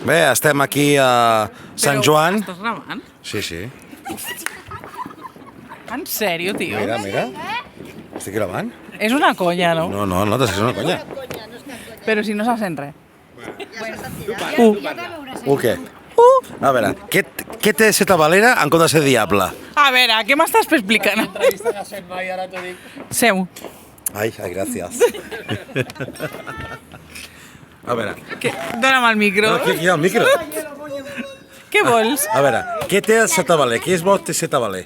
Bé, estem aquí a Sant Joan. Estàs gravant? Sí, sí. En sèrio, tio? Mira, mira. Estic gravant? És una conya, no? No, no, no, és una conya. Però si no se sent res. O què? A veure, què té ser tabalera en compte de ser diable? A veure, què m'estàs explicant? Seu. Ai, gràcies. A veure, Dóna'm el micro. aquí hi ha el micro. Què vols? A veure, què té ser tabaler? Què és bo ser tabaler?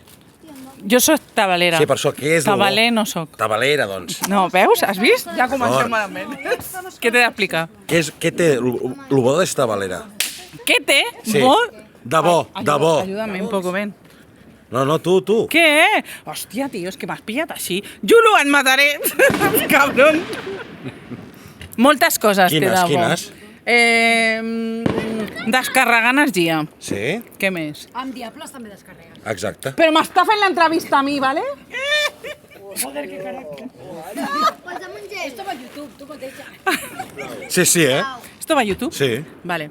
Jo soc tabalera. Sí, per això, què és el bo? Tabaler no soc. Tabalera, doncs. No, veus? Has vist? Ja comencem Fort. malament. Què t'he d'explicar? Què té el bo de ser tabalera? Què té? Sí. Bo? De bo, de bo. Ayúdame un poco, ven. No, no, tu. ¿Qué? Hostia, tío, es que m'has pillat així. Juro, et mataré. Cabron. Moltes coses té de bo. Quines? Descarregar energia. Sí, Què més? Amb diables també descarregues. exacte. Però m'està fent l'entrevista a mi, ¿vale? Esto va a YouTube, tu mateixa. Sí, Esto va a YouTube? Sí. Vale.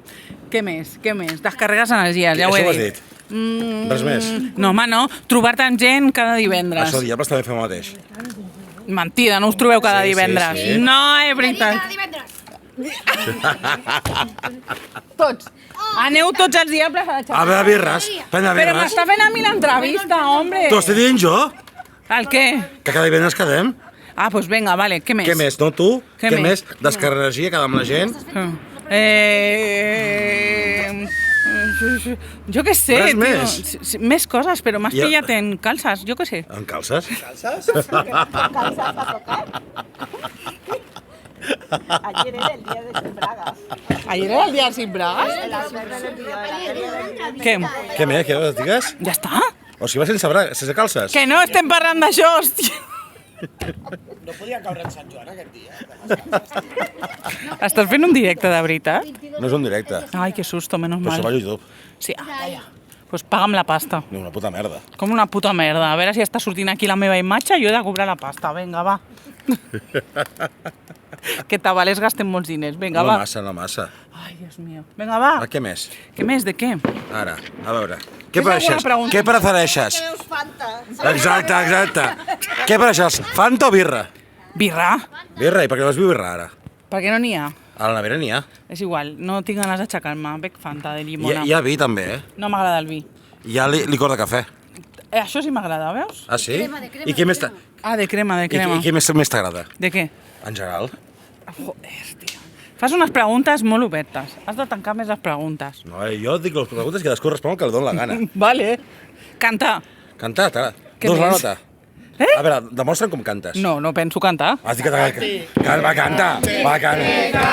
Què més? Descarregues energies, ja ho he Això ho has dit. dit. Res més. No, home, no. Trobar-te amb gent cada divendres. Això diables també fem el mateix. Mentida, no us trobeu cada Sí, divendres. sí. No, és veritat. Cada divendres. Tots. Aneu tots els diables a la A xarxa. veure, birres. Prendre Però birres. m'està fent a mi l'entrevista, hombre. T'ho estic dient jo? El què? Que cada divendres quedem? Ah, doncs vinga, vale. Què més? Què més? No, tu? Què Què més? més? Descarregar energia, quedar amb la gent? Jo què sé, Res tio. més? Més coses, però m'has Ja. pillat en calces, jo què sé. En calces? Ayer era el día de sin bragas. Ayer era el dia sin bragas? Què? Què més? Què vols digues? Ja està? O sigui, vas sense calces? Que no estem parlant d'això, hòstia. No podia caure en Sant Joan aquest dia. Estàs fent un directe de veritat? No és un directe. Ai, que susto, menos Però això va a mal. YouTube. Sí, calla. Doncs paga'm la pasta. No, una puta merda. Com una puta merda. A veure si està sortint aquí la meva imatge i jo he de cobrar la pasta. Vinga, va. Que tabalers gasten molts diners. Vinga, No va. massa, no massa. Ai, Dios mío. Vinga, va. Què més? Què més? De què? Ara, a veure. Tens alguna pregunta? Què prefereixes? Veus Fanta. Exacte. Què prefereixes? Fanta o birra? Birra? Birra, i per què no vas birra ara? Perquè no n'hi ha. A la nevera n'hi ha. És igual, no tinc ganes d'aixecar-me. Bec Fanta de Hi llimona. ha vi també, eh? No m'agrada el vi. Hi ha licor de cafè. Això sí m'agrada, veus? Ah, sí? Crema, de crema, I què de més crema. Ah, de crema, de I crema. què més t'agrada? De què? En general? Joder, tio. Fas unes preguntes molt obertes. Has de tancar més les preguntes. No, jo et dic les preguntes i cadascú respon el que li dona la gana. Vale. Cantar. Cantar, t'agrada? Què Dos la més? nota. Eh? A veure, demostra'm com cantes. No, no penso cantar. Has dit que va cantar. Va cantar.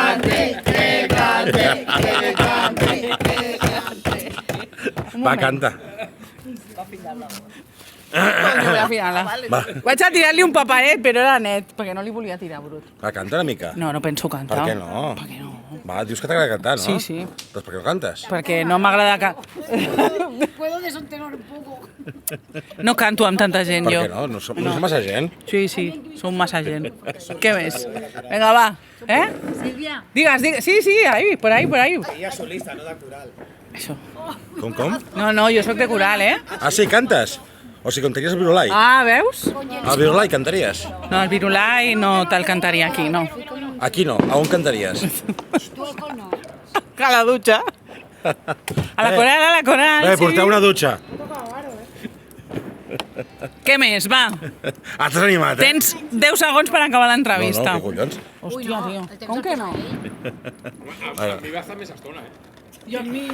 Va cantar. Voy a filar-la. Va, Vaig a tirar-li un paperet, però era net, perquè no li volia tirar brut. va cantar una mica. No, no penso Per cantar. què no? Per què no? Va, dius que t'agrada cantar, no? Sí, sí. Doncs per què no cantes? Perquè no m'agrada Puedo desentenar un poco. No canto amb tanta gent, Per jo. què no? No som massa gent. Sí, sí, som massa gent. Què més? Vinga, va. Eh? Sílvia. Digues. Sí, sí, ahí, por ahí. Ella és solista, no de coral. Això. Com? No, jo sóc de coral, eh? Ah, sí, cantes? O sigui, cantaries el virulai? Ah, veus? El virulai cantaries? No, el virulai no te'l cantaria aquí, no. Aquí no, a on cantaries? Tu alcohol no. A la dutxa. A la coral, Bé, sí. porteu una dutxa. Què més, va? Ah, t'has animat, eh? Tens 10 segons per acabar No, l'entrevista. què collons? Hòstia, tio. El temps Com el que no? posa ell. I amb mi...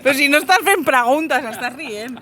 Però si no estàs fent preguntes, estàs rient.